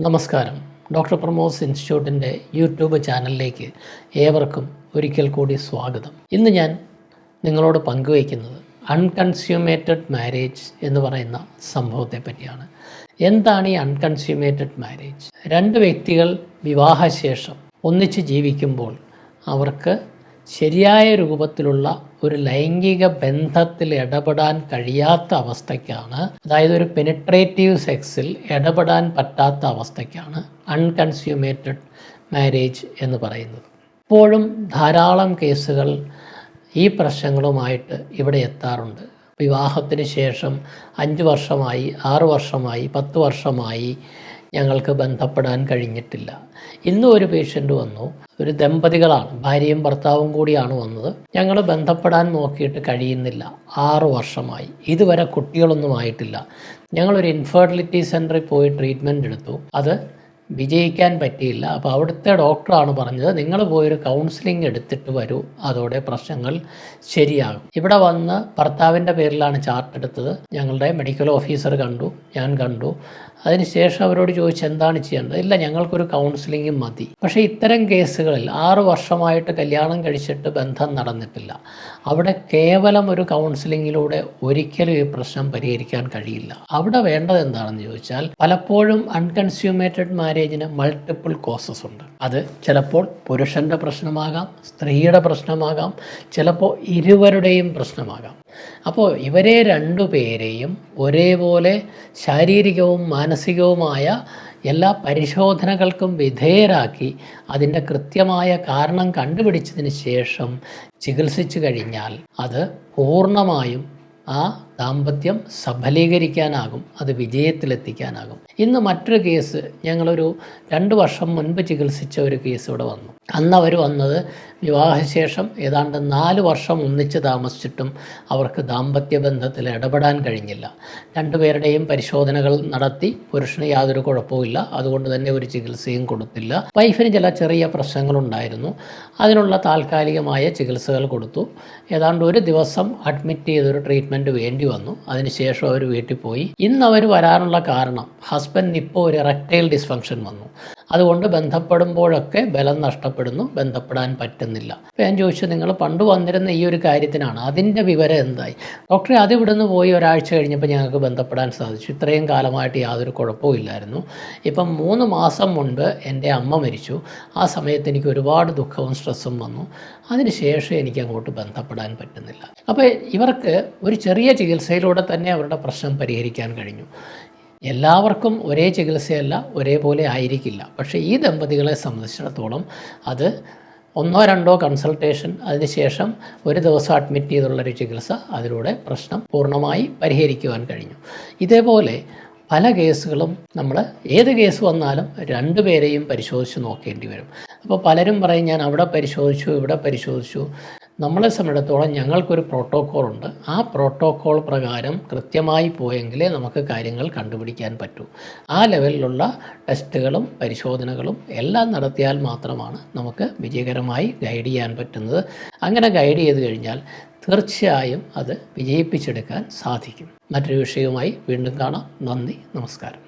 നമസ്കാരം. Doctor പ്രമോസ് ഇൻസ്റ്റിറ്റ്യൂട്ടിൻ്റെ YouTube ചാനലിലേക്ക് ഏവർക്കും ഒരിക്കൽ കൂടി സ്വാഗതം. ഇന്ന് ഞാൻ നിങ്ങളോട് പങ്കുവയ്ക്കുന്നത് അൺകൺസ്യൂമേറ്റഡ് മാരേജ് എന്ന് പറയുന്ന സംഭവത്തെ പറ്റിയാണ്. എന്താണ് ഈ അൺകൺസ്യൂമേറ്റഡ് മാരേജ്? രണ്ട് വ്യക്തികൾ വിവാഹശേഷം ഒന്നിച്ച് ജീവിക്കുമ്പോൾ അവർക്ക് ശരിയായ രൂപത്തിലുള്ള ഒരു ലൈംഗിക ബന്ധത്തിൽ ഇടപെടാൻ കഴിയാത്ത അവസ്ഥയ്ക്കാണ്, അതായത് ഒരു പെനിട്രേറ്റീവ് സെക്സിൽ ഇടപെടാൻ പറ്റാത്ത അവസ്ഥയ്ക്കാണ് അൺകൺസ്യൂമേറ്റഡ് മാരേജ് എന്ന് പറയുന്നത്. ഇപ്പോഴും ധാരാളം കേസുകൾ ഈ പ്രശ്നങ്ങളുമായിട്ട് ഇവിടെ എത്താറുണ്ട്. വിവാഹത്തിന് ശേഷം 5 വർഷമായി, 6 വർഷമായി, 10 വർഷമായി ഞങ്ങൾക്ക് ബന്ധപ്പെടാൻ കഴിഞ്ഞിട്ടില്ല. ഇന്നും ഒരു പേഷ്യൻ്റ് വന്നു. ഒരു ദമ്പതികളാണ്, ഭാര്യയും ഭർത്താവും കൂടിയാണ് വന്നത്. ഞങ്ങൾ ബന്ധപ്പെടാൻ നോക്കിയിട്ട് കഴിയുന്നില്ല. 6 വർഷമായി, ഇതുവരെ കുട്ടികളൊന്നും ആയിട്ടില്ല. ഞങ്ങളൊരു ഇൻഫെർട്ടിലിറ്റി സെൻറ്ററിൽ പോയി ട്രീറ്റ്മെൻറ്റ് എടുത്തു. അത് വിജയിക്കാൻ പറ്റിയില്ല. അപ്പോൾ അവിടുത്തെ ഡോക്ടറാണ് പറഞ്ഞത്, നിങ്ങൾ പോയൊരു കൗൺസിലിംഗ് എടുത്തിട്ട് വരൂ, അതോടെ പ്രശ്നങ്ങൾ ശരിയാകും. ഇവിടെ വന്ന് ഭർത്താവിൻ്റെ പേരിലാണ് ചാർട്ട് എടുത്തത്. ഞങ്ങളുടെ മെഡിക്കൽ ഓഫീസർ കണ്ടു, ഞാൻ കണ്ടു. അതിനുശേഷം അവരോട് ചോദിച്ചു എന്താണ് ചെയ്യേണ്ടത്. ഇല്ല, ഞങ്ങൾക്കൊരു കൗൺസിലിംഗ് മതി. പക്ഷേ ഇത്തരം കേസുകളിൽ 6 വർഷമായിട്ട് കല്യാണം കഴിച്ചിട്ട് ബന്ധം നടന്നിട്ടില്ല. അവിടെ കേവലം ഒരു കൗൺസിലിങ്ങിലൂടെ ഒരിക്കലും ഈ പ്രശ്നം പരിഹരിക്കാൻ കഴിയില്ല. അവിടെ വേണ്ടത് എന്താണെന്ന് ചോദിച്ചാൽ, പലപ്പോഴും അൺകൺസ്യൂമേറ്റഡ് മാരേജിന് മൾട്ടിപ്പിൾ കോസസ് ഉണ്ട്. അത് ചിലപ്പോൾ പുരുഷൻ്റെ പ്രശ്നമാകാം, സ്ത്രീയുടെ പ്രശ്നമാകാം, ചിലപ്പോൾ ഇരുവരുടെയും പ്രശ്നമാകാം. അപ്പോൾ ഇവരെ രണ്ടുപേരെയും ഒരേപോലെ ശാരീരികവും മാനസികവുമായ എല്ലാ പരിശോധനകൾക്കും വിധേയരാക്കി അതിൻ്റെ കൃത്യമായ കാരണം കണ്ടുപിടിച്ചതിന് ശേഷം ചികിത്സിച്ചു കഴിഞ്ഞാൽ അത് പൂർണ്ണമായും ആ ദാമ്പത്യം സഫലീകരിക്കാനാകും, അത് വിജയത്തിലെത്തിക്കാനാകും. ഇന്ന് മറ്റൊരു കേസ്, ഞങ്ങളൊരു 2 വർഷം മുൻപ് ചികിത്സിച്ച ഒരു കേസ് ഇവിടെ വന്നു. അന്ന് അവർ വന്നത് വിവാഹശേഷം ഏതാണ്ട് 4 വർഷം ഒന്നിച്ച് താമസിച്ചിട്ടും അവർക്ക് ദാമ്പത്യ ബന്ധത്തിൽ ഇടപെടാൻ കഴിഞ്ഞില്ല. രണ്ടുപേരുടെയും പരിശോധനകൾ നടത്തി, പുരുഷന് യാതൊരു കുഴപ്പമില്ല, അതുകൊണ്ട് തന്നെ ഒരു ചികിത്സയും കൊടുത്തില്ല. വൈഫിന് ചില ചെറിയ പ്രശ്നങ്ങളുണ്ടായിരുന്നു. അതിനുള്ള താൽക്കാലികമായ ചികിത്സകൾ കൊടുത്തു. ഏതാണ്ട് ഒരു ദിവസം അഡ്മിറ്റ് ചെയ്തൊരു ട്രീറ്റ്മെൻറ്റ് വേണ്ടി വന്നു. അതിനുശേഷം അവർ വീട്ടിൽ പോയി. ഇന്ന് അവർ വരാനുള്ള കാരണം, ഹസ്ബൻഡിന് ഇപ്പോൾ ഒരു എറക്ടൈൽ ഡിസ്ഫങ്ഷൻ വന്നു. അതുകൊണ്ട് ബന്ധപ്പെടുമ്പോഴൊക്കെ ബലം നഷ്ടപ്പെടുന്നു, ബന്ധപ്പെടാൻ പറ്റുന്നില്ല. അപ്പോൾ ഞാൻ ചോദിച്ചു, നിങ്ങൾ പണ്ട് വന്നിരുന്ന ഈ ഒരു കാര്യത്തിനാണ്, അതിൻ്റെ വിവരം എന്തായി? ഡോക്ടറെ, അത് ഇവിടുന്ന് പോയി ഒരാഴ്ച കഴിഞ്ഞപ്പോൾ ഞങ്ങൾക്ക് ബന്ധപ്പെടാൻ സാധിച്ചു. ഇത്രയും കാലമായിട്ട് യാതൊരു കുഴപ്പവും ഇല്ലായിരുന്നു. ഇപ്പം 3 മാസം മുൻപ് എൻ്റെ അമ്മ മരിച്ചു. ആ സമയത്ത് എനിക്ക് ഒരുപാട് ദുഃഖവും സ്ട്രെസ്സും വന്നു. അതിനുശേഷം എനിക്ക് അങ്ങോട്ട് ബന്ധപ്പെടാൻ പറ്റുന്നില്ല. അപ്പോൾ ഇവർക്ക് ഒരു ചെറിയ ചികിത്സയിലൂടെ തന്നെ അവരുടെ പ്രശ്നം പരിഹരിക്കാൻ കഴിഞ്ഞു. എല്ലാവർക്കും ഒരേ ചികിത്സയല്ല, ഒരേപോലെ ആയിരിക്കില്ല. പക്ഷേ ഈ ദമ്പതികളെ സംബന്ധിച്ചിടത്തോളം അത് 1-2 കൺസൾട്ടേഷൻ, അതിനുശേഷം ഒരു ദിവസം അഡ്മിറ്റ് ചെയ്തുള്ളൊരു ചികിത്സ, അതിലൂടെ പ്രശ്നം പൂർണ്ണമായി പരിഹരിക്കുവാൻ കഴിഞ്ഞു. ഇതേപോലെ പല കേസുകളും നമ്മൾ ഏത് കേസ് വന്നാലും രണ്ടുപേരെയും പരിശോധിച്ച് നോക്കേണ്ടി വരും. അപ്പോൾ പലരും പറയും, ഞാൻ അവിടെ പരിശോധിച്ചു, ഇവിടെ പരിശോധിച്ചു. നമ്മളെ സംബന്ധിച്ചിടത്തോളം ഞങ്ങൾക്കൊരു പ്രോട്ടോക്കോളുണ്ട്. ആ പ്രോട്ടോക്കോൾ പ്രകാരം കൃത്യമായി പോയെങ്കിലേ നമുക്ക് കാര്യങ്ങൾ കണ്ടുപിടിക്കാൻ പറ്റൂ. ആ ലെവലിലുള്ള ടെസ്റ്റുകളും പരിശോധനകളും എല്ലാം നടത്തിയാൽ മാത്രമാണ് നമുക്ക് വിജയകരമായി ഗൈഡ് ചെയ്യാൻ പറ്റുന്നത്. അങ്ങനെ ഗൈഡ് ചെയ്ത് കഴിഞ്ഞാൽ തീർച്ചയായും അത് വിജയിപ്പിച്ചെടുക്കാൻ സാധിക്കും. മറ്റൊരു വിഷയവുമായി വീണ്ടും കാണാം. നന്ദി, നമസ്കാരം.